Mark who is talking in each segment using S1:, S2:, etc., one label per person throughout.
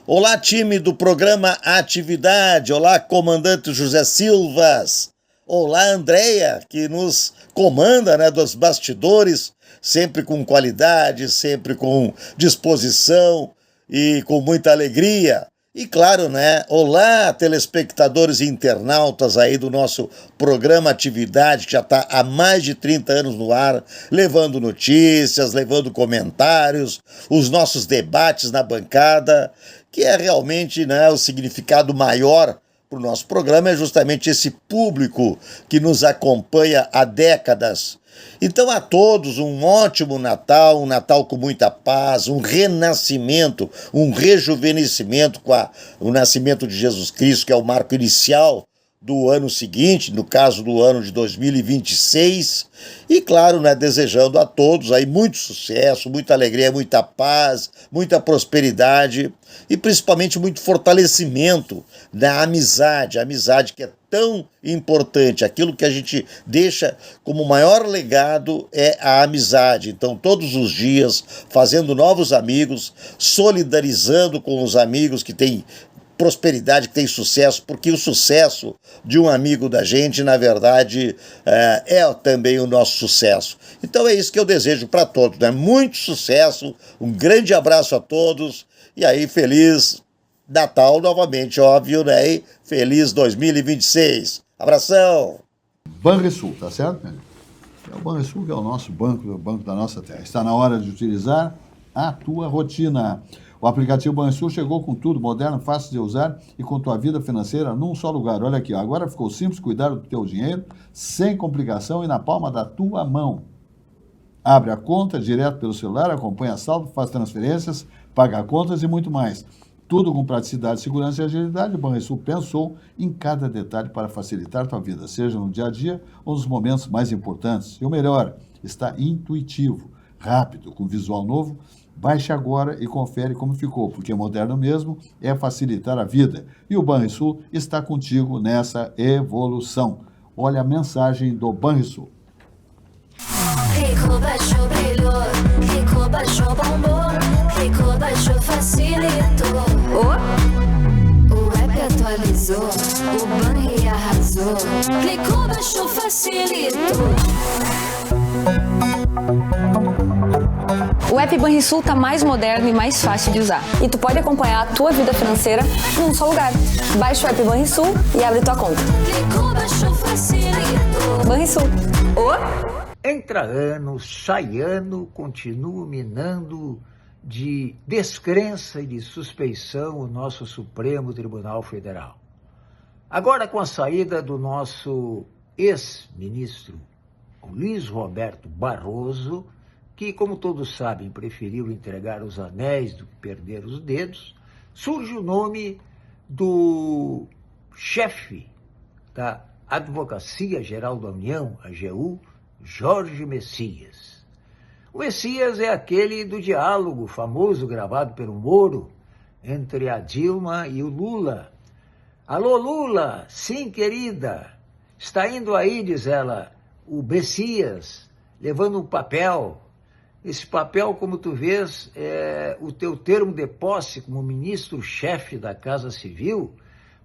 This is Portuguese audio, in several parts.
S1: Olá, time do programa Atividade. Olá, comandante José Silvas. Olá, Andréia, que nos comanda, né, dos bastidores, sempre com qualidade, sempre com disposição e com muita alegria. E claro, né? Olá, telespectadores e internautas aí do nosso programa Atividade, que já está há mais de 30 anos no ar, levando notícias, levando comentários, os nossos debates na bancada, que é realmente, né, o significado maior para o nosso programa, é justamente esse público que nos acompanha há décadas. Então a todos um ótimo Natal, um Natal com muita paz, um renascimento, um rejuvenescimento com o nascimento de Jesus Cristo, que é o marco inicial do ano seguinte, no caso do ano de 2026, e claro, né, desejando a todos aí muito sucesso, muita alegria, muita paz, muita prosperidade e principalmente muito fortalecimento da amizade, a amizade que é tão importante, aquilo que a gente deixa como maior legado é a amizade. Então, todos os dias, fazendo novos amigos, solidarizando com os amigos que têm prosperidade, que tem sucesso, porque o sucesso de um amigo da gente, na verdade, é também o nosso sucesso. Então é isso que eu desejo para todos, né? Muito sucesso, um grande abraço a todos, e aí feliz Natal novamente, óbvio, né? E feliz 2026. Abração!
S2: Banrisul, tá certo? É o Banrisul que é o nosso banco, o banco da nossa terra. Está na hora de utilizar a tua rotina. O aplicativo Banrisul chegou com tudo, moderno, fácil de usar e com tua vida financeira num só lugar. Olha aqui, ó, agora ficou simples cuidar do teu dinheiro, sem complicação e na palma da tua mão. Abre a conta direto pelo celular, acompanha saldo, faz transferências, paga contas e muito mais. Tudo com praticidade, segurança e agilidade. O Banrisul pensou em cada detalhe para facilitar tua vida, seja no dia a dia ou nos momentos mais importantes. E o melhor, está intuitivo, rápido, com visual novo. Baixe agora e confere como ficou, porque moderno mesmo é facilitar a vida. E o Banrisul está contigo nessa evolução. Olha a mensagem do Banrisul.
S3: Rico baixou, brilhou, Rico baixou, bombou, Rico baixou, facilitou. O app atualizou, o Banri arrasou, clicou, baixou, facilitou.
S4: O app Banrisul está mais moderno e mais fácil de usar. E tu pode acompanhar a tua vida financeira num só lugar. Baixa o app Banrisul e abre tua conta.
S3: Clicou, baixou, facilitou.
S4: Banrisul.
S5: Entra ano, sai ano, continuo minando de descrença e de suspeição o nosso Supremo Tribunal Federal. Agora, com a saída do nosso ex-ministro Luiz Roberto Barroso, que, como todos sabem, preferiu entregar os anéis do que perder os dedos, surge o nome do chefe da Advocacia Geral da União, a AGU, Jorge Messias. O Messias é aquele do diálogo famoso gravado pelo Moro entre a Dilma e o Lula. Alô, Lula, sim, querida, está indo aí, diz ela, o Messias, levando um papel. Esse papel, como tu vês, é o teu termo de posse como ministro-chefe da Casa Civil,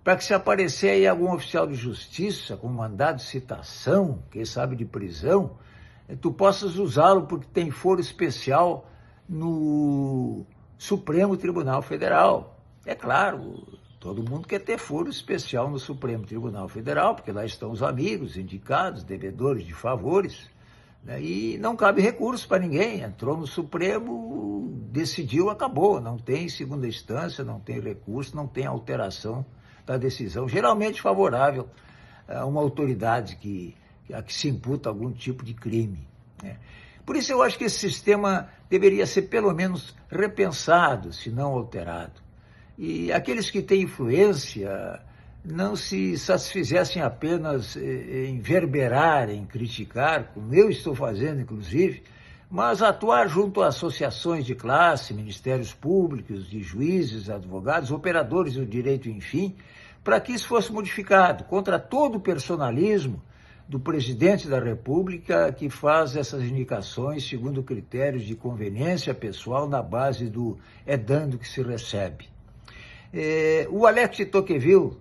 S5: para que se aparecer aí algum oficial de justiça com mandado de citação, quem sabe de prisão, tu possas usá-lo porque tem foro especial no Supremo Tribunal Federal. É claro, todo mundo quer ter foro especial no Supremo Tribunal Federal, porque lá estão os amigos, indicados, devedores de favores, né? E não cabe recurso para ninguém. Entrou no Supremo, decidiu, acabou. Não tem segunda instância, não tem recurso, não tem alteração da decisão, geralmente favorável a uma autoridade a que se imputa algum tipo de crime, né? Por isso eu acho que esse sistema deveria ser pelo menos repensado, se não alterado. E aqueles que têm influência não se satisfizessem apenas em verberar, em criticar, como eu estou fazendo, inclusive, mas atuar junto a associações de classe, ministérios públicos, de juízes, advogados, operadores do direito, enfim, para que isso fosse modificado contra todo o personalismo do presidente da República, que faz essas indicações segundo critérios de conveniência pessoal na base do é dando que se recebe. O Alex de Tocqueville,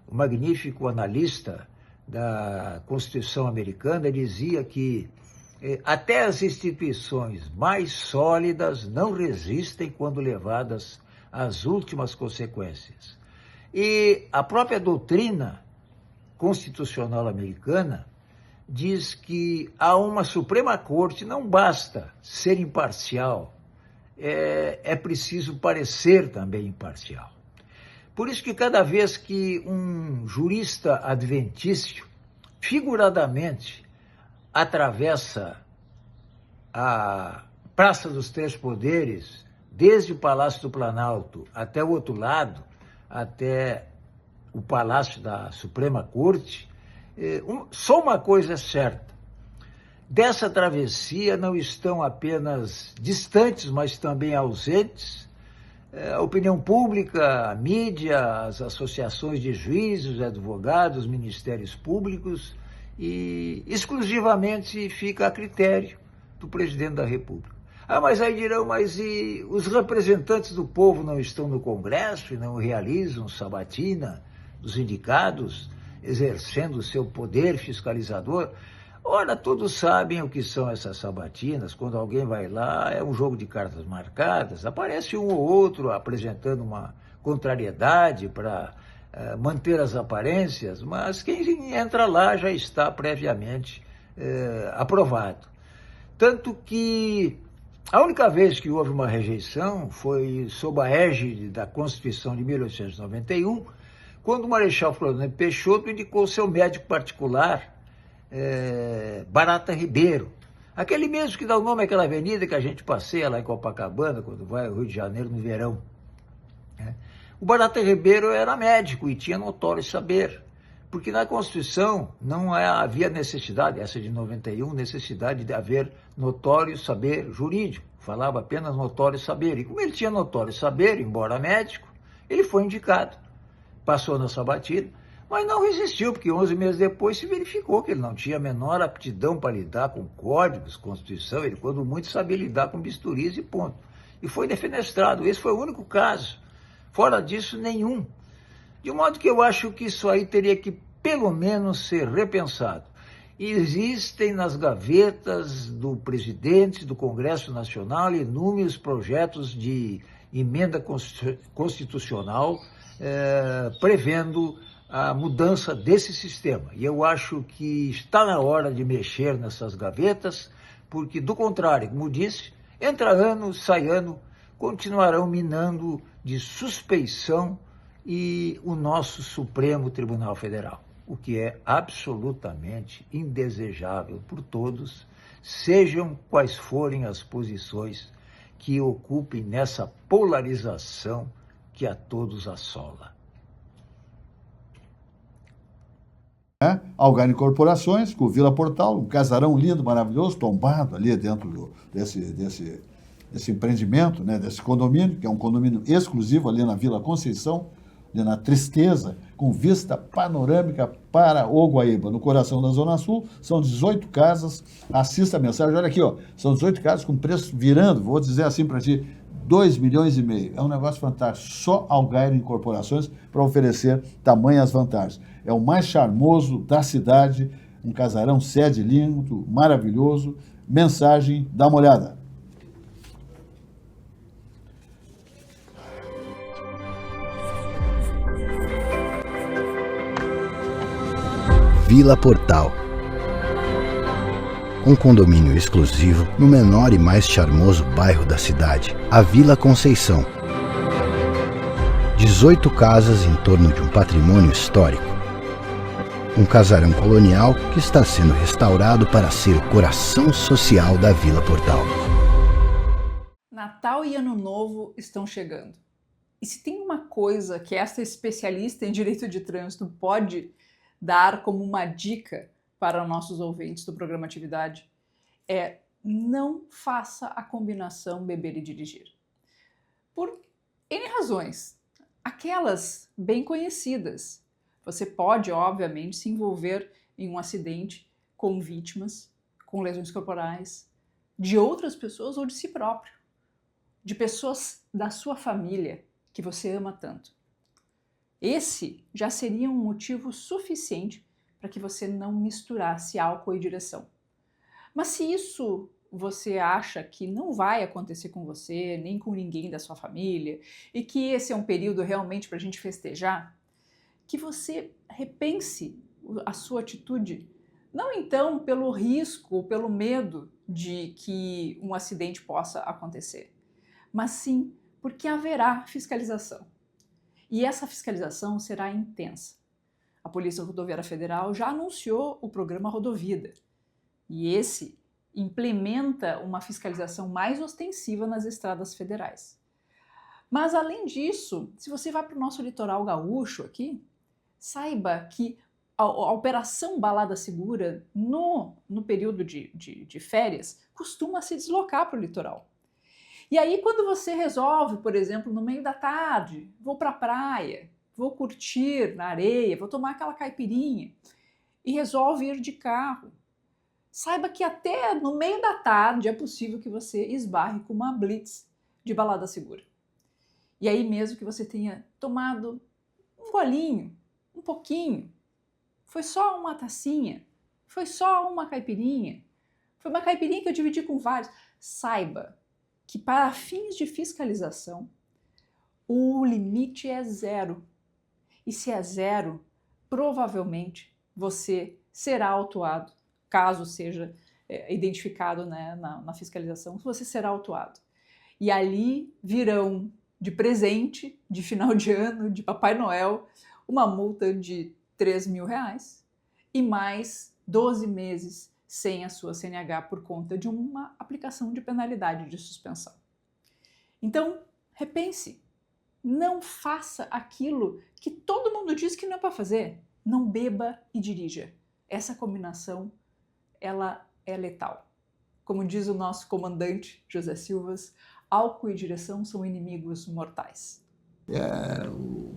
S5: o magnífico analista da Constituição americana, dizia que até as instituições mais sólidas não resistem quando levadas às últimas consequências. E a própria doutrina constitucional americana diz que a uma Suprema Corte não basta ser imparcial, é preciso parecer também imparcial. Por isso que cada vez que um jurista adventício, figuradamente, atravessa a Praça dos Três Poderes, desde o Palácio do Planalto até o outro lado, até o Palácio da Suprema Corte, só uma coisa é certa: dessa travessia não estão apenas distantes, mas também ausentes a opinião pública, a mídia, as associações de juízes, advogados, ministérios públicos, e exclusivamente fica a critério do presidente da República. Mas aí dirão, mas e os representantes do povo não estão no Congresso e não realizam sabatina dos indicados, exercendo o seu poder fiscalizador? Ora, todos sabem o que são essas sabatinas. Quando alguém vai lá, é um jogo de cartas marcadas, aparece um ou outro apresentando uma contrariedade para manter as aparências, mas quem entra lá já está previamente aprovado. Tanto que a única vez que houve uma rejeição foi sob a égide da Constituição de 1891, quando o Marechal Floriano Peixoto indicou seu médico particular, Barata Ribeiro, aquele mesmo que dá o nome àquela avenida que a gente passeia lá em Copacabana, quando vai ao Rio de Janeiro no verão. O Barata Ribeiro era médico e tinha notório saber, porque na Constituição não havia necessidade, essa de 91, necessidade de haver notório saber jurídico, falava apenas notório saber. E como ele tinha notório saber, embora médico, ele foi indicado, passou na sabatina, mas não resistiu, porque 11 meses depois se verificou que ele não tinha a menor aptidão para lidar com códigos, Constituição, ele quando muito sabia lidar com bisturis e ponto. E foi defenestrado, esse foi o único caso. Fora disso, nenhum. De modo que eu acho que isso aí teria que, pelo menos, ser repensado. Existem nas gavetas do presidente do Congresso Nacional inúmeros projetos de emenda constitucional prevendo a mudança desse sistema. E eu acho que está na hora de mexer nessas gavetas, porque, do contrário, como disse, entra ano, sai ano, continuarão minando de suspeição e o nosso Supremo Tribunal Federal, o que é absolutamente indesejável por todos, sejam quais forem as posições que ocupem nessa polarização que a todos assola.
S2: Algar Incorporações, com Vila Portal, um casarão lindo, maravilhoso, tombado ali dentro desse empreendimento, né, desse condomínio, que é um condomínio exclusivo ali na Vila Conceição, ali na Tristeza, com vista panorâmica para o Guaíba, no coração da Zona Sul. São 18 casas, assista a mensagem, olha aqui, ó, são 18 casas com preço virando, vou dizer assim para ti, 2,5 milhões. É um negócio fantástico, só Algar Incorporações para oferecer tamanhas vantagens. É o mais charmoso da cidade, um casarão sede lindo, maravilhoso. Mensagem, dá uma olhada.
S6: Vila Portal. Um condomínio exclusivo no menor e mais charmoso bairro da cidade, a Vila Conceição. 18 casas em torno de um patrimônio histórico. Um casarão colonial que está sendo restaurado para ser o coração social da Vila Portal.
S7: Natal e Ano Novo estão chegando. E se tem uma coisa que esta especialista em direito de trânsito pode dar como uma dica para nossos ouvintes do programa Atividade, é: não faça a combinação beber e dirigir. Por N razões. Aquelas bem conhecidas. Você pode, obviamente, se envolver em um acidente com vítimas, com lesões corporais, de outras pessoas ou de si próprio, de pessoas da sua família que você ama tanto. esse já seria um motivo suficiente para que você não misturasse álcool e direção. Mas se isso você acha que não vai acontecer com você, nem com ninguém da sua família, e que esse é um período realmente para a gente festejar, que você repense a sua atitude, não então pelo risco ou pelo medo de que um acidente possa acontecer, mas sim porque haverá fiscalização. E essa fiscalização será intensa. A Polícia Rodoviária Federal já anunciou o programa Rodovida, e esse implementa uma fiscalização mais ostensiva nas estradas federais. Mas, além disso, se você vai para o nosso litoral gaúcho aqui, saiba que a Operação Balada Segura, no período de férias, costuma se deslocar para o litoral. E aí, quando você resolve, por exemplo, no meio da tarde, vou para a praia, vou curtir na areia, vou tomar aquela caipirinha, e resolve ir de carro, saiba que até no meio da tarde é possível que você esbarre com uma blitz de balada segura. E aí mesmo que você tenha tomado um golinho, um pouquinho, foi só uma tacinha, foi só uma caipirinha, foi uma caipirinha que eu dividi com vários, saiba que para fins de fiscalização, o limite é 0. E se é 0, provavelmente você será autuado, caso seja identificado, né, na fiscalização, você será autuado. E ali virão de presente, de final de ano, de Papai Noel, uma multa de R$3.000 e mais 12 meses sem a sua CNH por conta de uma aplicação de penalidade de suspensão. Então, repense. Não faça aquilo que todo mundo diz que não é para fazer. Não beba e dirija. Essa combinação, ela é letal. Como diz o nosso comandante José Silvas, álcool e direção são inimigos mortais.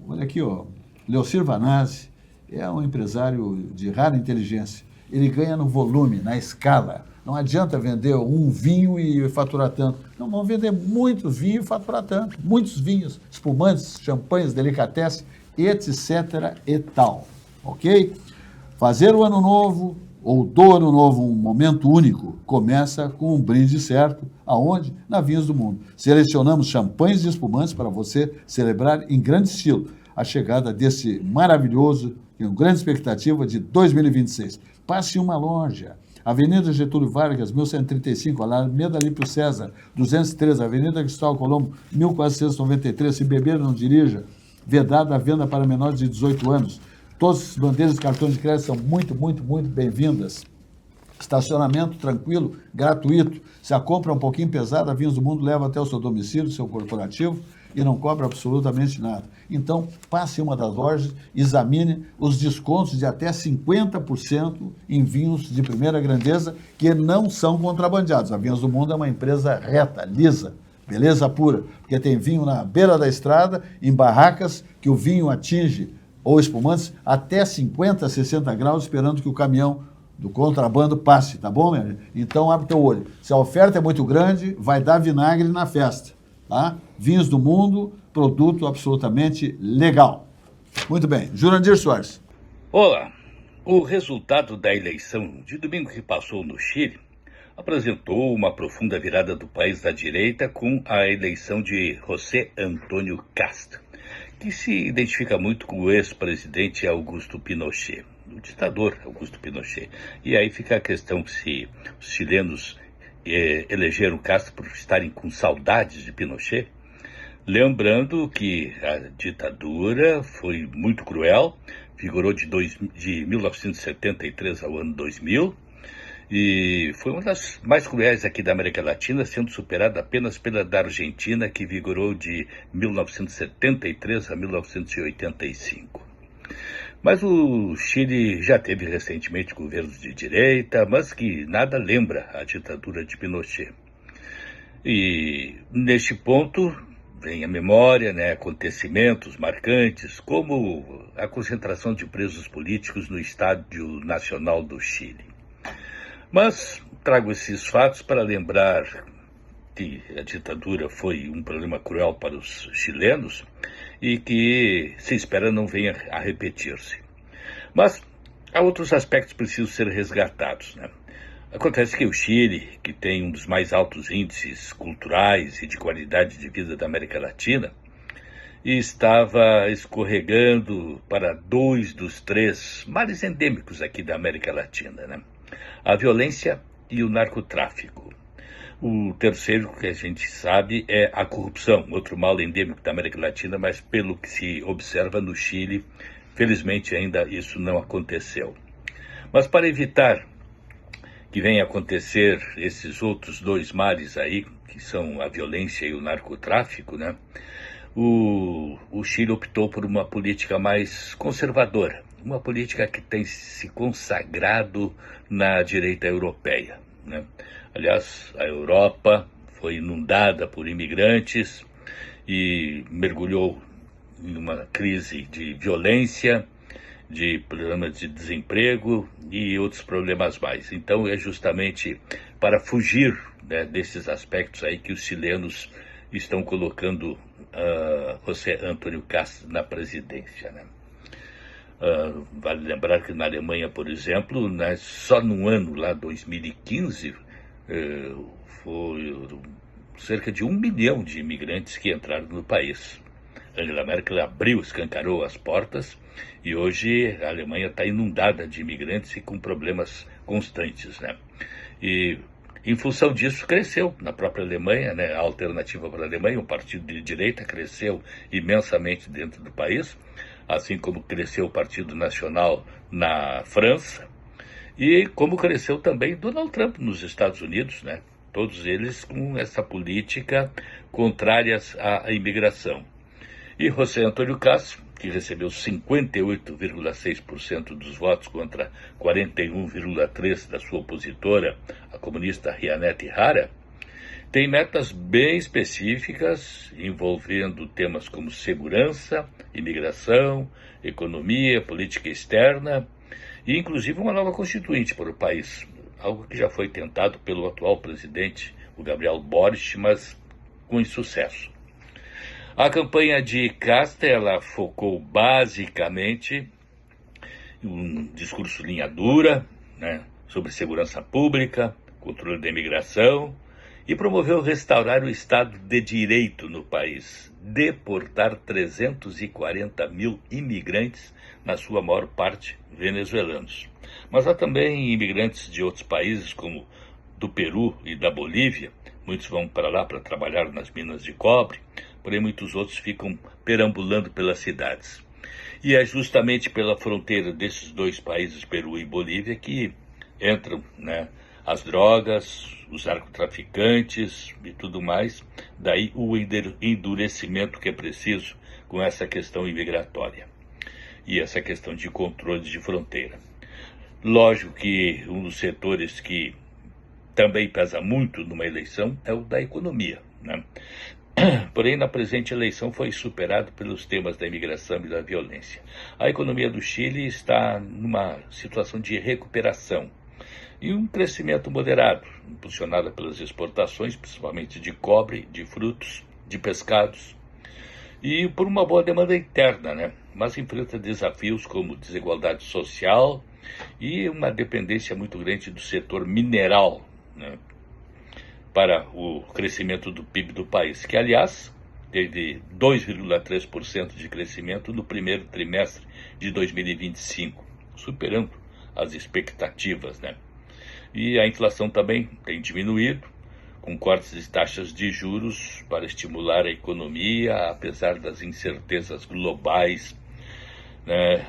S2: Olha aqui, ó, Leocir Vanazzi é um empresário de rara inteligência. Ele ganha no volume, na escala. Não adianta vender um vinho e faturar tanto. Não, vamos vender muitos vinhos e faturar tanto. Muitos vinhos, espumantes, champanhes, delicatessen, etc. e tal. Ok? Fazer o ano novo ou do ano novo um momento único começa com um brinde certo. Aonde? Na Vinhos do Mundo. Selecionamos champanhes e espumantes para você celebrar em grande estilo a chegada desse maravilhoso, com grande expectativa, de 2026. Passe em uma loja. Avenida Getúlio Vargas, 1135, Alameda Lípio César, 203, Avenida Cristóvão Colombo, 1493, se beber não dirija, vedada a venda para menores de 18 anos. Todas as bandeiras de cartões de crédito são muito bem-vindas. Estacionamento tranquilo, gratuito. Se a compra é um pouquinho pesada, a Vinhos do Mundo leva até o seu domicílio, seu corporativo, e não cobra absolutamente nada. Então, passe em uma das lojas, examine os descontos de até 50% em vinhos de primeira grandeza que não são contrabandeados. A Vinhos do Mundo é uma empresa reta, lisa, beleza pura, porque tem vinho na beira da estrada, em barracas, que o vinho atinge, ou espumantes, até 50, 60 graus, esperando que o caminhão do contrabando passe, tá bom, meu? Então, abre teu olho. Se a oferta é muito grande, vai dar vinagre na festa. Tá? Vinhos do Mundo, produto absolutamente legal. Muito bem. Jurandir Soares.
S8: Olá. O resultado da eleição de domingo que passou no Chile apresentou uma profunda virada do país da direita com a eleição de José Antônio Cast, que se identifica muito com o ex-presidente Augusto Pinochet, o ditador Augusto Pinochet. E aí fica a questão se os chilenos elegeram Castro por estarem com saudades de Pinochet, lembrando que a ditadura foi muito cruel, vigorou de 1973 ao ano 2000, e foi uma das mais cruéis aqui da América Latina, sendo superada apenas pela da Argentina, que vigorou de 1973 a 1985. Mas o Chile já teve recentemente governos de direita, mas que nada lembra a ditadura de Pinochet. E neste ponto vem a memória, né, acontecimentos marcantes, como a concentração de presos políticos no Estádio Nacional do Chile. Mas trago esses fatos para lembrar que a ditadura foi um problema cruel para os chilenos e que se espera não venha a repetir-se. Mas há outros aspectos que precisam ser resgatados, né? Acontece que o Chile, que tem um dos mais altos índices culturais e de qualidade de vida da América Latina, estava escorregando para 2 dos 3 males endêmicos aqui da América Latina, né? A violência e o narcotráfico. O terceiro que a gente sabe é a corrupção, outro mal endêmico da América Latina, mas pelo que se observa no Chile, felizmente ainda isso não aconteceu. Mas para evitar que venha acontecer esses outros 2 males aí, que são a violência e o narcotráfico, né? O Chile optou por uma política mais conservadora, uma política que tem se consagrado na direita europeia, né? Aliás, a Europa foi inundada por imigrantes e mergulhou em uma crise de violência, de problemas de desemprego e outros problemas mais. Então é justamente para fugir, né, desses aspectos aí que os chilenos estão colocando José Antônio Kast na presidência, né? Vale lembrar que na Alemanha, por exemplo, né, só no ano lá 2015, foi cerca de 1 milhão de imigrantes que entraram no país. Angela Merkel escancarou as portas e hoje a Alemanha está inundada de imigrantes e com problemas constantes, né? E em função disso cresceu na própria Alemanha, né, a Alternativa para a Alemanha, um partido de direita, cresceu imensamente dentro do país, assim como cresceu o Partido Nacional na França, e como cresceu também Donald Trump nos Estados Unidos, né? Todos eles com essa política contrária à imigração. E José Antônio Kast, que recebeu 58,6% dos votos contra 41,3% da sua opositora, a comunista Rianete Hara, tem metas bem específicas envolvendo temas como segurança, imigração, economia, política externa e inclusive uma nova constituinte para o país, algo que já foi tentado pelo atual presidente, o Gabriel Boric, mas com insucesso. A campanha de Kast, ela focou basicamente em um discurso linha dura, né, sobre segurança pública, controle da imigração, e promoveu restaurar o Estado de Direito no país, deportar 340 mil imigrantes, na sua maior parte venezuelanos. Mas há também imigrantes de outros países, como do Peru e da Bolívia. Muitos vão para lá para trabalhar nas minas de cobre, porém muitos outros ficam perambulando pelas cidades. E é justamente pela fronteira desses 2 países, Peru e Bolívia, que entram, né, as drogas, os narcotraficantes e tudo mais. Daí o endurecimento que é preciso com essa questão imigratória e essa questão de controle de fronteira. Lógico que um dos setores que também pesa muito numa eleição é o da economia, né? Porém, na presente eleição foi superado pelos temas da imigração e da violência. A economia do Chile está numa situação de recuperação e um crescimento moderado, impulsionado pelas exportações, principalmente de cobre, de frutos, de pescados, e por uma boa demanda interna, né? Mas enfrenta desafios como desigualdade social e uma dependência muito grande do setor mineral, né, para o crescimento do PIB do país, que, aliás, teve 2,3% de crescimento no primeiro trimestre de 2025, superando as expectativas, né? E a inflação também tem diminuído, com cortes de taxas de juros para estimular a economia, apesar das incertezas globais, né?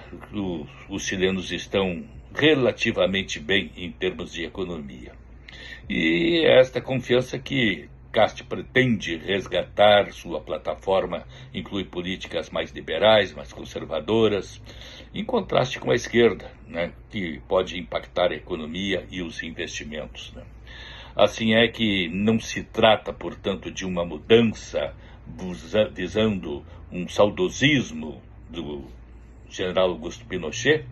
S8: Os chilenos estão relativamente bem em termos de economia. E é esta confiança que Kast pretende resgatar. Sua plataforma inclui políticas mais liberais, mais conservadoras, em contraste com a esquerda, né, que pode impactar a economia e os investimentos, né. Assim é que não se trata, portanto, de uma mudança visando um saudosismo do general Augusto Pinochet,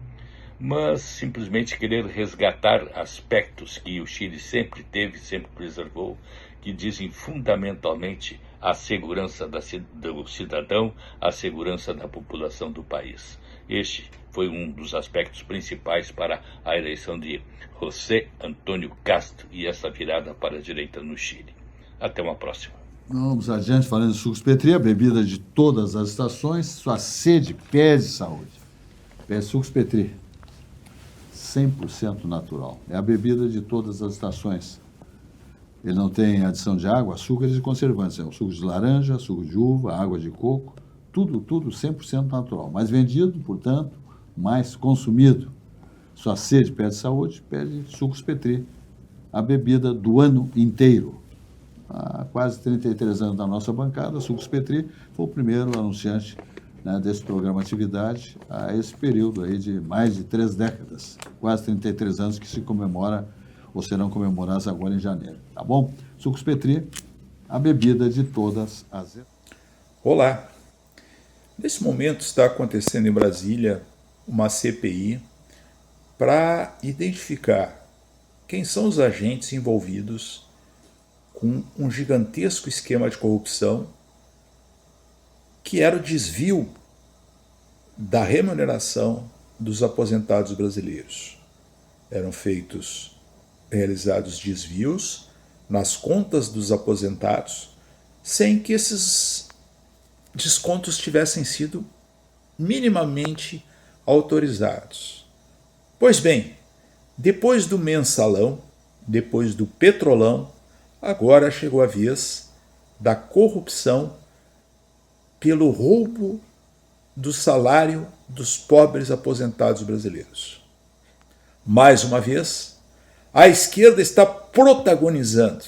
S8: mas simplesmente querer resgatar aspectos que o Chile sempre teve, sempre preservou, que dizem fundamentalmente a segurança do cidadão, a segurança da população do país. Este foi um dos aspectos principais para a eleição de José Antônio Cast e essa virada para a direita no Chile. Até uma próxima.
S2: Vamos adiante falando de sucos Petri, a bebida de todas as estações, sua sede pede saúde. Pede sucos Petri, 100% natural. É a bebida de todas as estações. Ele não tem adição de água, açúcares e conservantes. É o suco de laranja, suco de uva, água de coco, tudo 100% natural. Mais vendido, portanto, mais consumido. Sua sede pede saúde, pede sucos Petri, a bebida do ano inteiro. Há quase 33 anos na nossa bancada, Sucos Petri foi o primeiro anunciante, né, desse programa Atividade a esse período aí de mais de 3 décadas, quase 33 anos que se comemora ou serão comemorados agora em janeiro, tá bom? Sucos Petri, a bebida de todas as...
S9: Olá! Nesse momento está acontecendo em Brasília uma CPI para identificar quem são os agentes envolvidos com um gigantesco esquema de corrupção que era o desvio da remuneração dos aposentados brasileiros. Eram realizados desvios nas contas dos aposentados sem que esses descontos tivessem sido minimamente autorizados. Pois bem, depois do mensalão, depois do petrolão, agora chegou a vez da corrupção pelo roubo do salário dos pobres aposentados brasileiros. Mais uma vez, a esquerda está protagonizando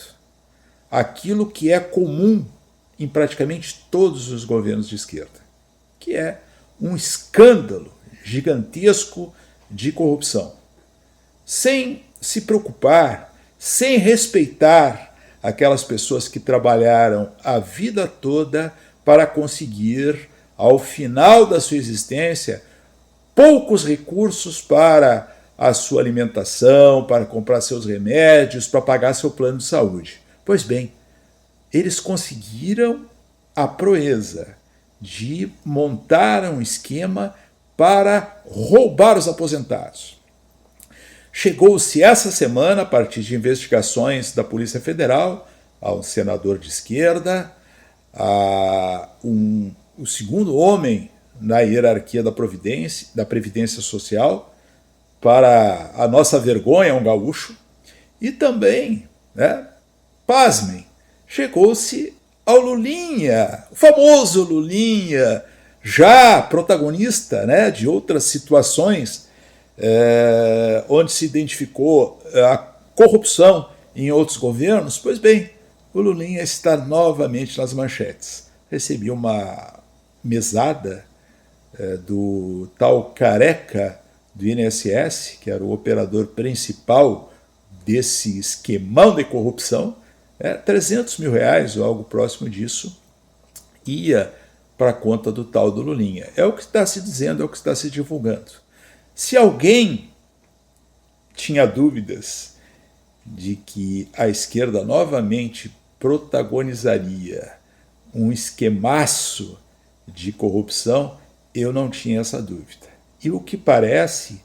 S9: aquilo que é comum em praticamente todos os governos de esquerda, que é um escândalo gigantesco de corrupção, sem se preocupar, sem respeitar aquelas pessoas que trabalharam a vida toda para conseguir, ao final da sua existência, poucos recursos para a sua alimentação, para comprar seus remédios, para pagar seu plano de saúde. Pois bem, eles conseguiram a proeza de montar um esquema para roubar os aposentados. Chegou-se essa semana, a partir de investigações da Polícia Federal, a um senador de esquerda, o segundo homem na hierarquia da Previdência Social, para a nossa vergonha, um gaúcho, e também, pasmem, chegou-se ao Lulinha, o famoso Lulinha, já protagonista, de outras situações onde se identificou a corrupção em outros governos. Pois bem, o Lulinha está novamente nas manchetes. Recebi uma mesada do tal Careca do INSS, que era o operador principal desse esquemão de corrupção, R$300 mil ou algo próximo disso, ia para a conta do tal do Lulinha. É o que está se dizendo, é o que está se divulgando. Se alguém tinha dúvidas de que a esquerda novamente protagonizaria um esquemaço de corrupção, eu não tinha essa dúvida. E o que parece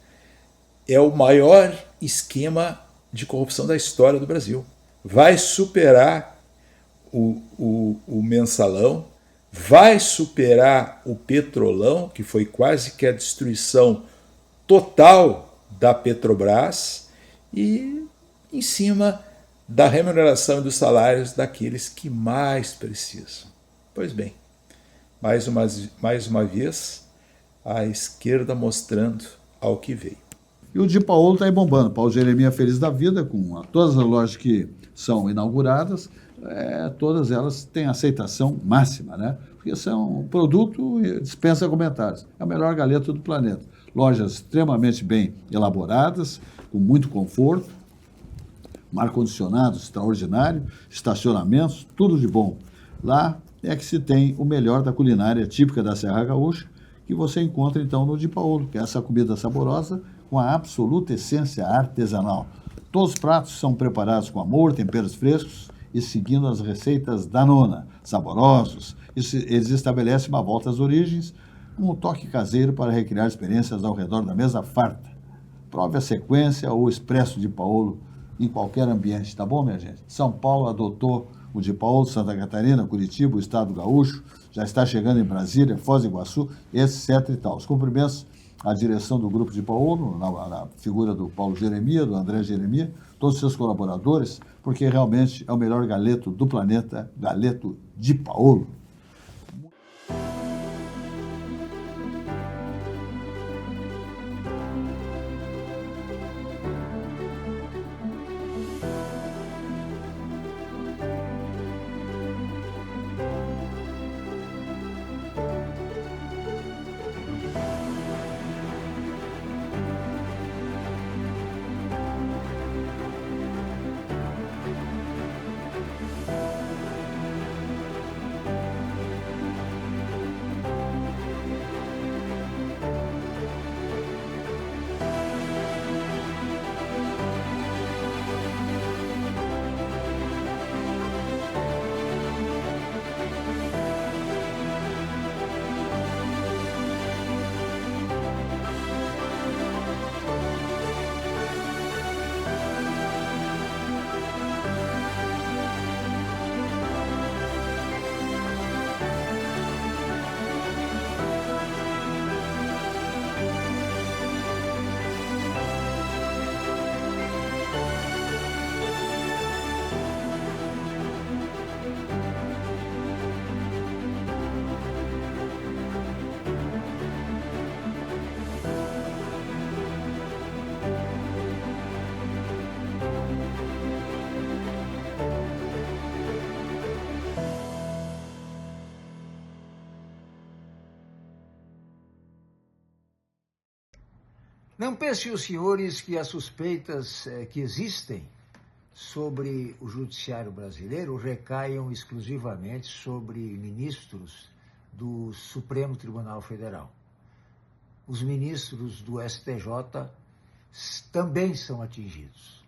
S9: é o maior esquema de corrupção da história do Brasil. Vai superar o mensalão, vai superar o petrolão, que foi quase que a destruição total da Petrobras, e em cima da remuneração e dos salários daqueles que mais precisam. Pois bem, mais uma vez, a esquerda mostrando ao que veio.
S2: E o Di Paolo está aí bombando. Paulo Jeremias feliz da vida, com todas as lojas que são inauguradas, todas elas têm aceitação máxima, porque são um produto e dispensa comentários. É a melhor galeta do planeta. Lojas extremamente bem elaboradas, com muito conforto, ar-condicionado extraordinário, estacionamentos, tudo de bom. Lá é que se tem o melhor da culinária típica da Serra Gaúcha, que você encontra então no Di Paolo, que é essa comida saborosa com a absoluta essência artesanal. Todos os pratos são preparados com amor, temperos frescos e seguindo as receitas da nona, saborosos. Eles estabelecem uma volta às origens, um toque caseiro para recriar experiências ao redor da mesa farta. Prove a sequência ou o expresso de Paolo em qualquer ambiente, tá bom, minha gente? São Paulo adotou o de Paolo, Santa Catarina, Curitiba, o Estado Gaúcho, já está chegando em Brasília, Foz do Iguaçu, etc. e tal. Os cumprimentos à direção do Grupo de Paolo, na figura do Paulo Jeremia, do André Jeremia, todos os seus colaboradores, porque realmente é o melhor galeto do planeta, galeto de Paolo.
S5: Não pensem os senhores que as suspeitas que existem sobre o judiciário brasileiro recaiam exclusivamente sobre ministros do Supremo Tribunal Federal. Os ministros do STJ também são atingidos.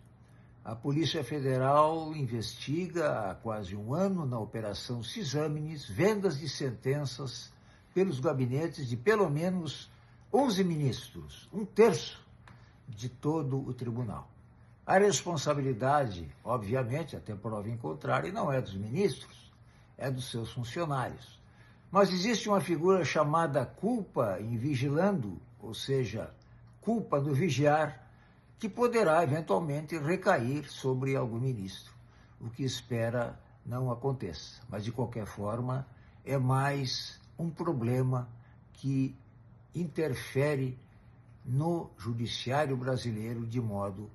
S5: A Polícia Federal investiga há quase um ano na Operação Cisâmenes vendas de sentenças pelos gabinetes de pelo menos 11 ministros, um terço de todo o tribunal. A responsabilidade, obviamente, até prova em contrário, não é dos ministros, é dos seus funcionários. Mas existe uma figura chamada culpa em vigilando, ou seja, culpa no vigiar, que poderá eventualmente recair sobre algum ministro, o que espera não aconteça. Mas, de qualquer forma, é mais um problema que interfere no judiciário brasileiro de modo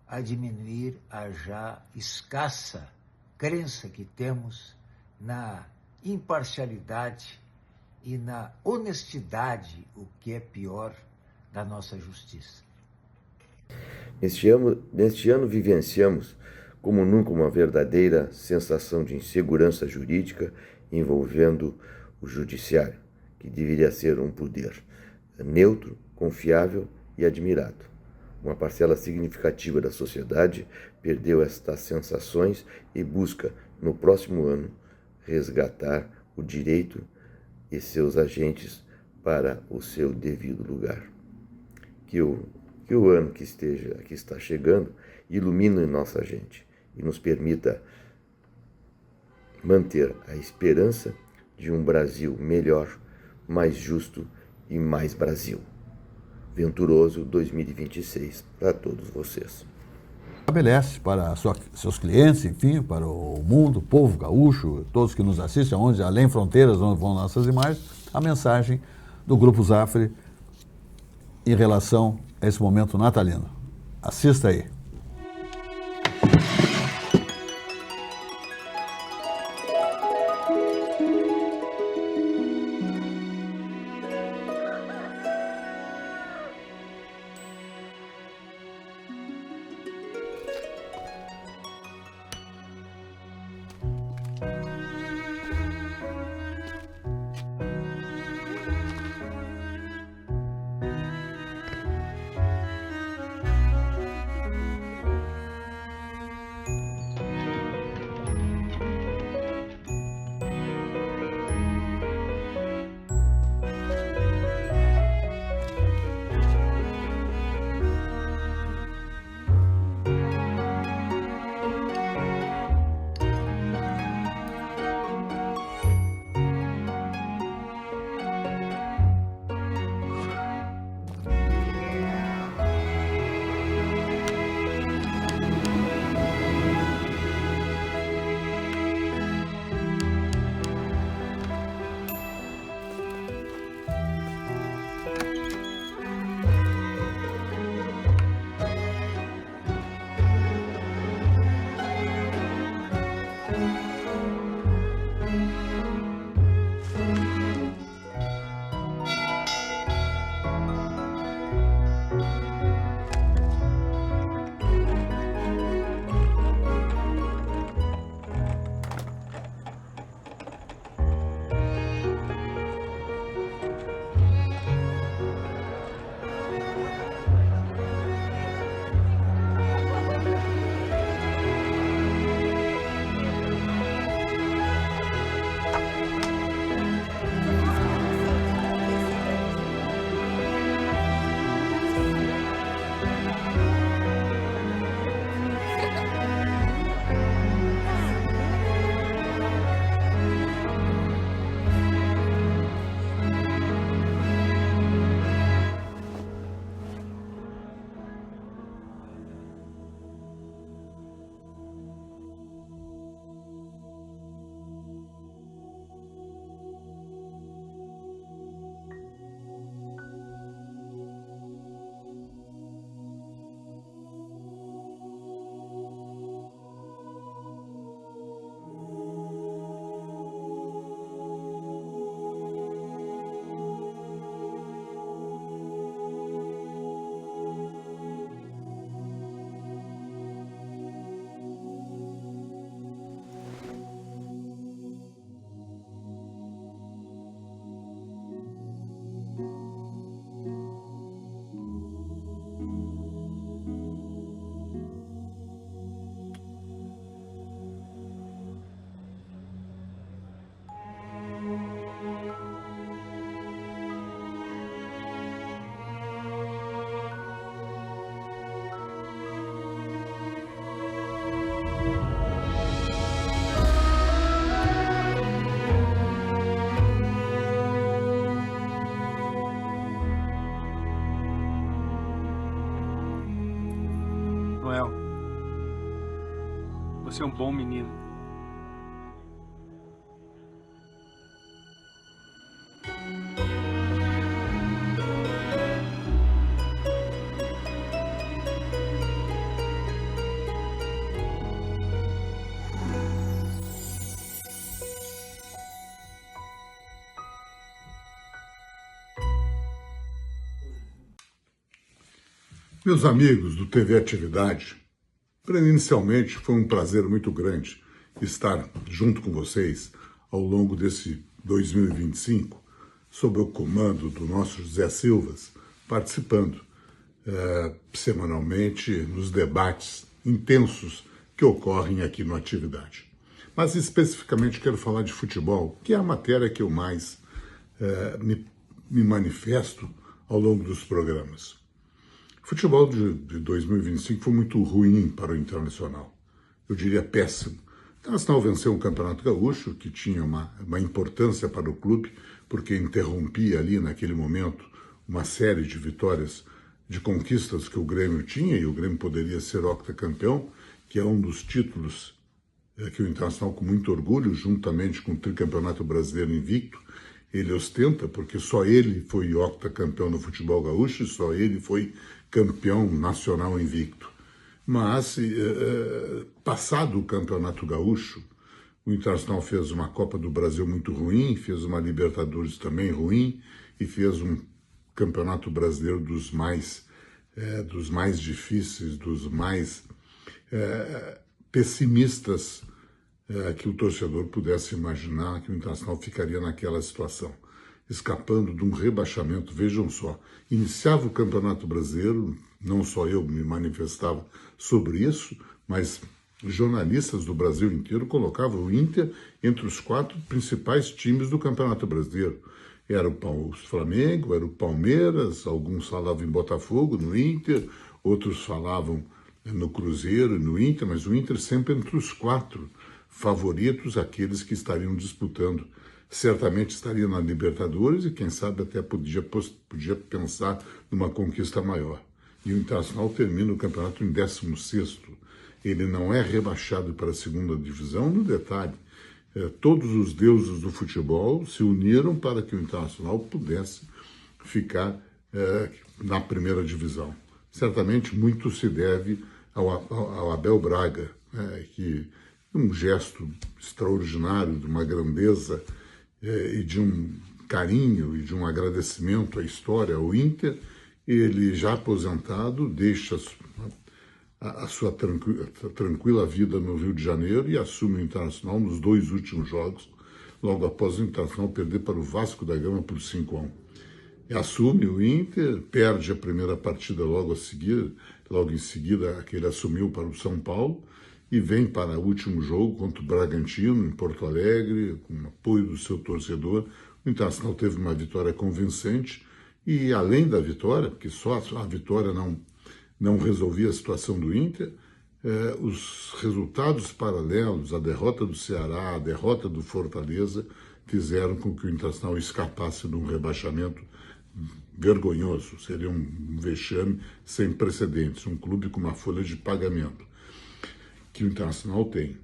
S5: a diminuir a já escassa crença que temos na imparcialidade e na honestidade, o que é pior, da nossa justiça.
S10: Neste ano vivenciamos como nunca uma verdadeira sensação de insegurança jurídica envolvendo o judiciário, que deveria ser um poder neutro, confiável e admirado. Uma parcela significativa da sociedade perdeu estas sensações e busca, no próximo ano, resgatar o direito e seus agentes para o seu devido lugar. Que o ano que está chegando ilumine nossa gente e nos permita manter a esperança de um Brasil melhor, mais justo e mais Brasil. Venturoso 2026 para todos vocês.
S2: Estabelece para seus clientes, enfim, para o mundo, o povo gaúcho, todos que nos assistem, onde além fronteiras, onde vão nossas imagens, a mensagem do Grupo Zafre em relação a esse momento natalino. Assista aí.
S11: Noel, você é um bom menino.
S12: Meus amigos do TV Atividade, para mim inicialmente foi um prazer muito grande estar junto com vocês ao longo desse 2025, sob o comando do nosso José Silvas, participando semanalmente nos debates intensos que ocorrem aqui no Atividade. Mas especificamente quero falar de futebol, que é a matéria que eu mais me manifesto ao longo dos programas. O futebol de 2025 foi muito ruim para o Internacional. Eu diria péssimo. O Internacional venceu um Campeonato Gaúcho, que tinha uma importância para o clube, porque interrompia ali, naquele momento, uma série de vitórias, de conquistas que o Grêmio tinha, e o Grêmio poderia ser octacampeão, que é um dos títulos que o Internacional, com muito orgulho, juntamente com o tricampeonato brasileiro invicto, ele ostenta, porque só ele foi octacampeão no futebol gaúcho, e só ele foi campeão nacional invicto. Mas, passado o Campeonato Gaúcho, o Internacional fez uma Copa do Brasil muito ruim, fez uma Libertadores também ruim, e fez um Campeonato Brasileiro dos mais difíceis, dos mais pessimistas que o torcedor pudesse imaginar que o Internacional ficaria naquela situação, escapando de um rebaixamento. Vejam só, iniciava o Campeonato Brasileiro, não só eu me manifestava sobre isso, mas jornalistas do Brasil inteiro colocavam o Inter entre os 4 principais times do Campeonato Brasileiro. Era o Flamengo, era o Palmeiras, alguns falavam em Botafogo, no Inter, outros falavam no Cruzeiro e no Inter, mas o Inter sempre entre os 4 favoritos, aqueles que estariam disputando. Certamente estaria na Libertadores e, quem sabe, até podia pensar numa conquista maior. E o Internacional termina o campeonato em 16º. Ele não é rebaixado para a 2ª divisão. No detalhe, todos os deuses do futebol se uniram para que o Internacional pudesse ficar na 1ª divisão. Certamente muito se deve ao Abel Braga, que um gesto extraordinário, de uma grandeza e de um carinho e de um agradecimento à história, ao Inter. Ele, já aposentado, deixa a sua tranquila vida no Rio de Janeiro e assume o Internacional nos 2 últimos jogos, logo após o Internacional perder para o Vasco da Gama por 5-1. Assume o Inter, perde a primeira partida logo em seguida que ele assumiu para o São Paulo, e vem para o último jogo contra o Bragantino, em Porto Alegre, com o apoio do seu torcedor. O Internacional teve uma vitória convincente, e além da vitória, porque só a vitória não resolvia a situação do Inter, os resultados paralelos, a derrota do Ceará, a derrota do Fortaleza, fizeram com que o Internacional escapasse de um rebaixamento vergonhoso. Seria um vexame sem precedentes, um clube com uma folha de pagamento que o Internacional tem.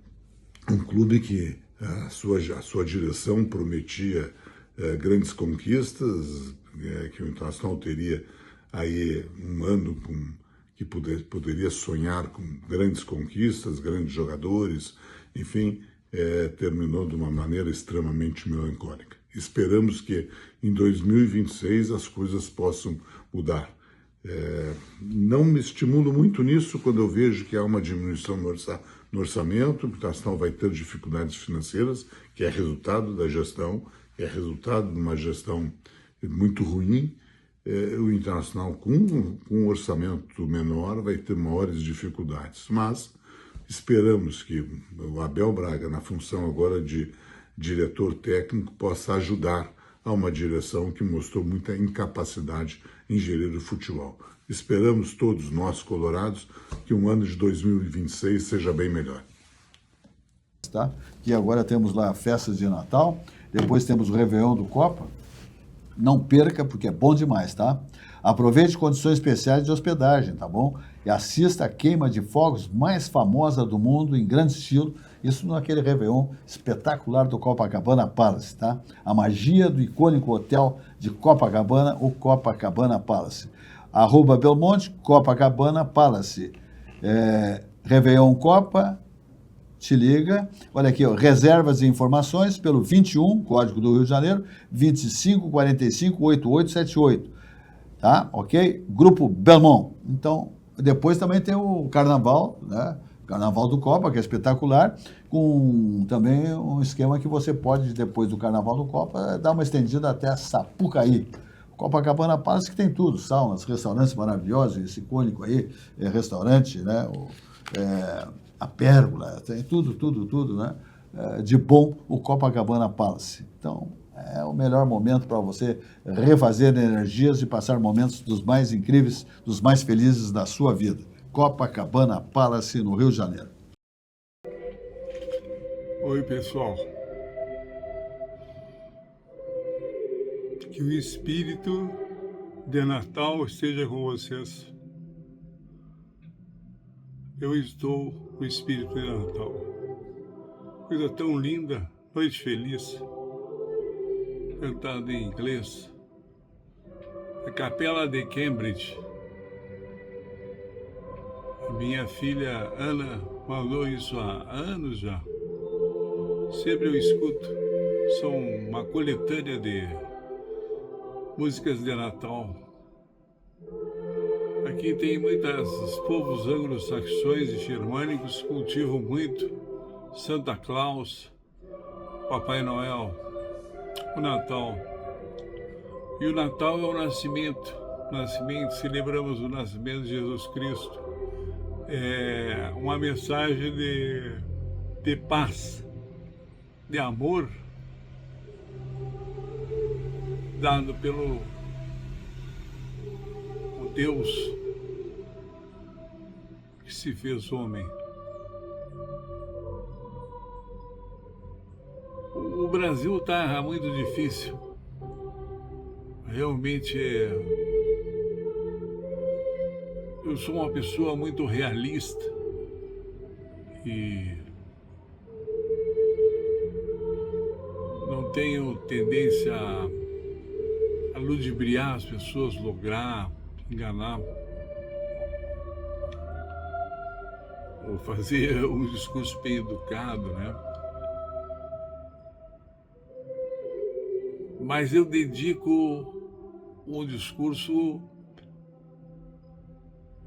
S12: Um clube que a sua direção prometia grandes conquistas, que o Internacional teria aí um ano que poderia sonhar com grandes conquistas, grandes jogadores, enfim, terminou de uma maneira extremamente melancólica. Esperamos que em 2026 as coisas possam mudar. Não me estimulo muito nisso quando eu vejo que há uma diminuição no orçamento, que o Internacional vai ter dificuldades financeiras, que é resultado da gestão, é resultado de uma gestão muito ruim. O Internacional, com um orçamento menor, vai ter maiores dificuldades. Mas esperamos que o Abel Braga, na função agora de diretor técnico, possa ajudar a uma direção que mostrou muita incapacidade em gerir o futebol. Esperamos todos nós, colorados, que um ano de 2026 seja bem melhor.
S2: Tá? E agora temos lá a festa de Natal, depois temos o Réveillon do Copa, Não perca, porque é bom demais, tá? Aproveite condições especiais de hospedagem, tá bom? E assista a queima de fogos mais famosa do mundo em grande estilo. Isso naquele Réveillon espetacular do Copacabana Palace, tá? A magia do icônico hotel de Copacabana, o Copacabana Palace. @Belmonte, Copacabana Palace. Réveillon Copa, te liga. Olha aqui, ó, reservas e informações pelo 21, Código do Rio de Janeiro, 2545-8878. Tá? Ok? Grupo Belmont. Então, depois também tem o Carnaval, né? Carnaval do Copa, que é espetacular, com também um esquema que você pode, depois do Carnaval do Copa, dar uma estendida até Sapucaí. Copacabana Palace, que tem tudo, saunas, restaurantes maravilhosos, esse icônico aí, restaurante, né? A Pérgola, tem tudo, né? De bom, o Copacabana Palace. Então, é o melhor momento para você refazer energias e passar momentos dos mais incríveis, dos mais felizes da sua vida. Copacabana Palace, no Rio de Janeiro.
S11: Oi, pessoal. Que o espírito de Natal esteja com vocês. Eu estou com o espírito de Natal. Coisa tão linda, noite feliz, cantada em inglês. A Capela de Cambridge. A minha filha Ana mandou isso há anos já. Sempre eu escuto. São uma coletânea de músicas de Natal. Aqui tem muitas, os povos anglo-saxões e germânicos cultivam muito Santa Claus, Papai Noel, o Natal. E o Natal é o nascimento. Celebramos o nascimento de Jesus Cristo. É uma mensagem de paz, de amor, dado pelo o Deus que se fez homem. O Brasil está muito difícil. Realmente eu sou uma pessoa muito realista e não tenho tendência a ludibriar as pessoas, lograr, enganar, ou fazer um discurso bem educado, né? Mas eu dedico um discurso.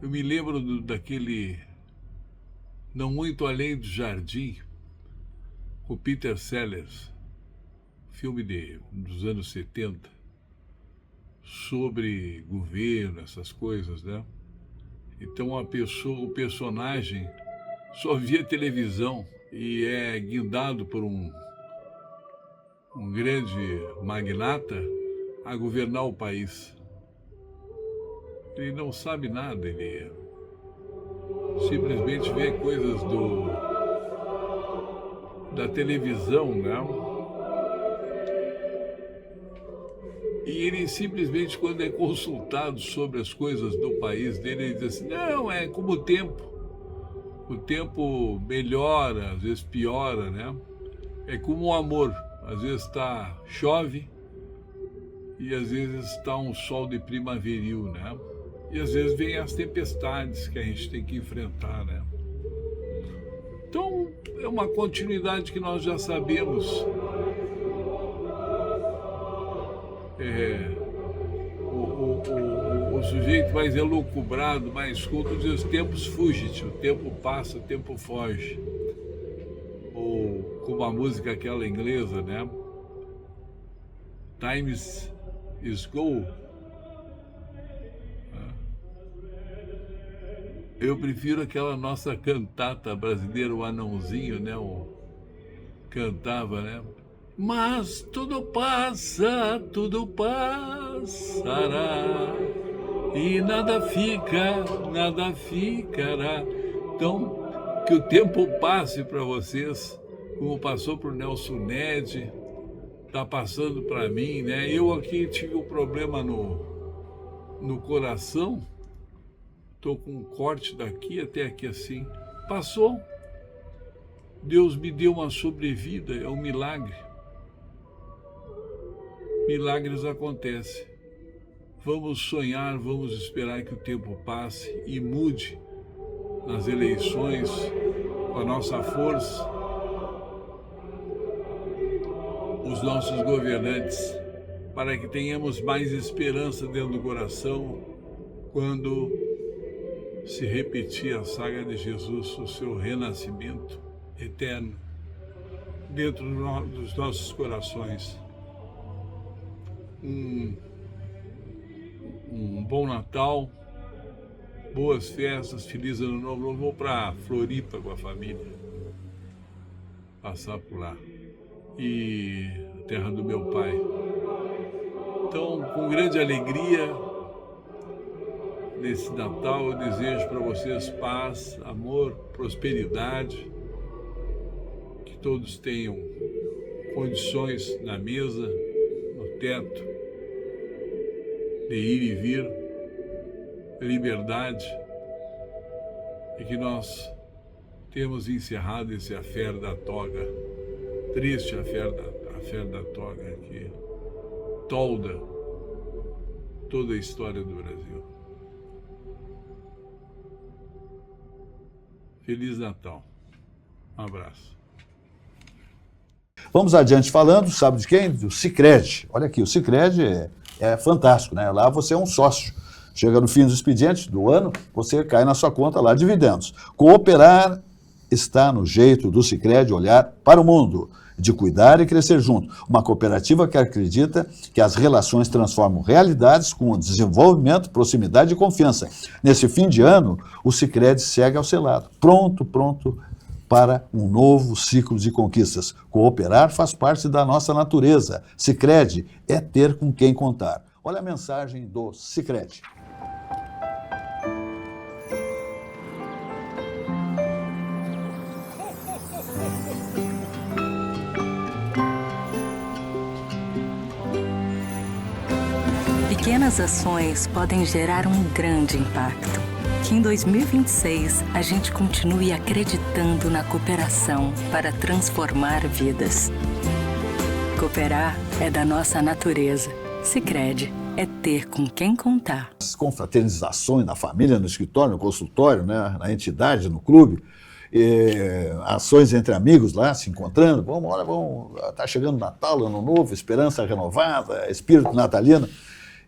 S11: Eu me lembro daquele Não Muito Além do Jardim, com Peter Sellers, filme dos anos 70, sobre governo, essas coisas, né? Então o personagem só via televisão e é guindado por um grande magnata a governar o país. Ele não sabe nada, ele simplesmente vê coisas da televisão, né? E ele simplesmente, quando é consultado sobre as coisas do país dele, ele diz assim, não, é como o tempo. O tempo melhora, às vezes piora, né? É como o amor. Às vezes chove e às vezes está um sol de primaveril, né? E às vezes vem as tempestades que a gente tem que enfrentar, né? Então, é uma continuidade que nós já sabemos. O sujeito mais elucubrado, mais culto, diz: os tempos fugit, o tempo passa, o tempo foge. Ou como a música aquela inglesa, né? Time is go. Eu prefiro aquela nossa cantata brasileira, o Anãozinho, né? Cantava, né? Mas tudo passa, tudo passará, e nada ficará. Então, que o tempo passe para vocês, como passou para o Nelson Ned, está passando para mim, né? Eu aqui tive um problema no coração, estou com um corte daqui até aqui assim. Passou. Deus me deu uma sobrevida, é um milagre. Milagres acontecem. Vamos sonhar, vamos esperar que o tempo passe e mude nas eleições com a nossa força os nossos governantes, para que tenhamos mais esperança dentro do coração quando se repetir a saga de Jesus, o seu renascimento eterno dentro dos nossos corações. Um bom Natal, boas festas, feliz ano novo. Eu vou para Floripa com a família, passar por lá, e a terra do meu pai. Então, com grande alegria, nesse Natal, eu desejo para vocês paz, amor, prosperidade, que todos tenham condições na mesa, no teto, de ir e vir, liberdade, e que nós temos encerrado esse affair da toga, triste affair da toga, que tolda toda a história do Brasil. Feliz Natal. Um abraço.
S2: Vamos adiante falando, sabe de quem? Do Sicredi. Olha aqui, o Sicredi é fantástico, né? Lá você é um sócio. Chega no fim do expediente do ano, você cai na sua conta lá, dividendos. Cooperar está no jeito do Sicredi olhar para o mundo, de cuidar e crescer junto. Uma cooperativa que acredita que as relações transformam realidades com desenvolvimento, proximidade e confiança. Nesse fim de ano, o Sicredi segue ao seu lado, pronto para um novo ciclo de conquistas. Cooperar faz parte da nossa natureza. Sicredi é ter com quem contar. Olha a mensagem do Sicredi.
S13: Pequenas ações podem gerar um grande impacto. Que em 2026 a gente continue acreditando na cooperação para transformar vidas. Cooperar é da nossa natureza. Sicredi é ter com quem contar.
S2: As confraternizações na família, no escritório, no consultório, né, na entidade, no clube, ações entre amigos lá, se encontrando, vamos, tá chegando Natal, Ano Novo, esperança renovada, espírito natalino.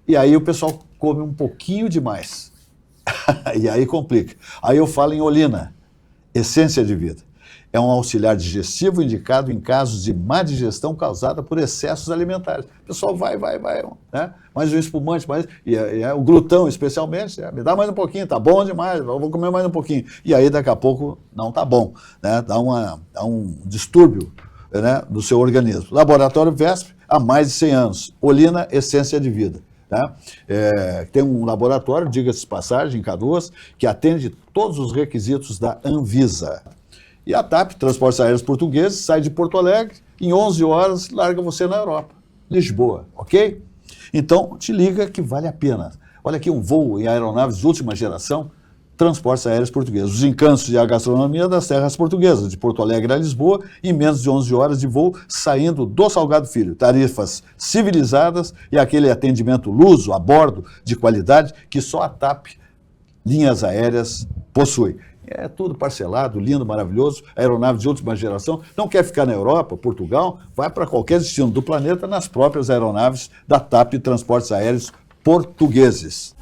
S2: E aí o pessoal come um pouquinho demais. E aí complica. Aí eu falo em Olina, essência de vida. É um auxiliar digestivo indicado em casos de má digestão causada por excessos alimentares. O pessoal vai, né? Mais um espumante, o glutão especialmente, me dá mais um pouquinho, tá bom demais, eu vou comer mais um pouquinho. E aí daqui a pouco não tá bom, né? Dá um distúrbio, né, do seu organismo. Laboratório Vesp, há mais de 100 anos. Olina, essência de vida. Tá? Tem um laboratório, diga-se de passagem, em Canoas, que atende todos os requisitos da Anvisa. E a TAP, Transportes Aéreos Portugueses, sai de Porto Alegre, em 11 horas larga você na Europa, Lisboa, ok? Então, te liga que vale a pena. Olha aqui um voo em aeronaves de última geração, Transportes Aéreos Portugueses. Os encantos e a gastronomia das terras portuguesas, de Porto Alegre a Lisboa, em menos de 11 horas de voo, saindo do Salgado Filho. Tarifas civilizadas e aquele atendimento luso, a bordo, de qualidade, que só a TAP Linhas Aéreas possui. É tudo parcelado, lindo, maravilhoso, aeronave de última geração. Não quer ficar na Europa, Portugal? Vai para qualquer destino do planeta nas próprias aeronaves da TAP Transportes Aéreos Portugueses.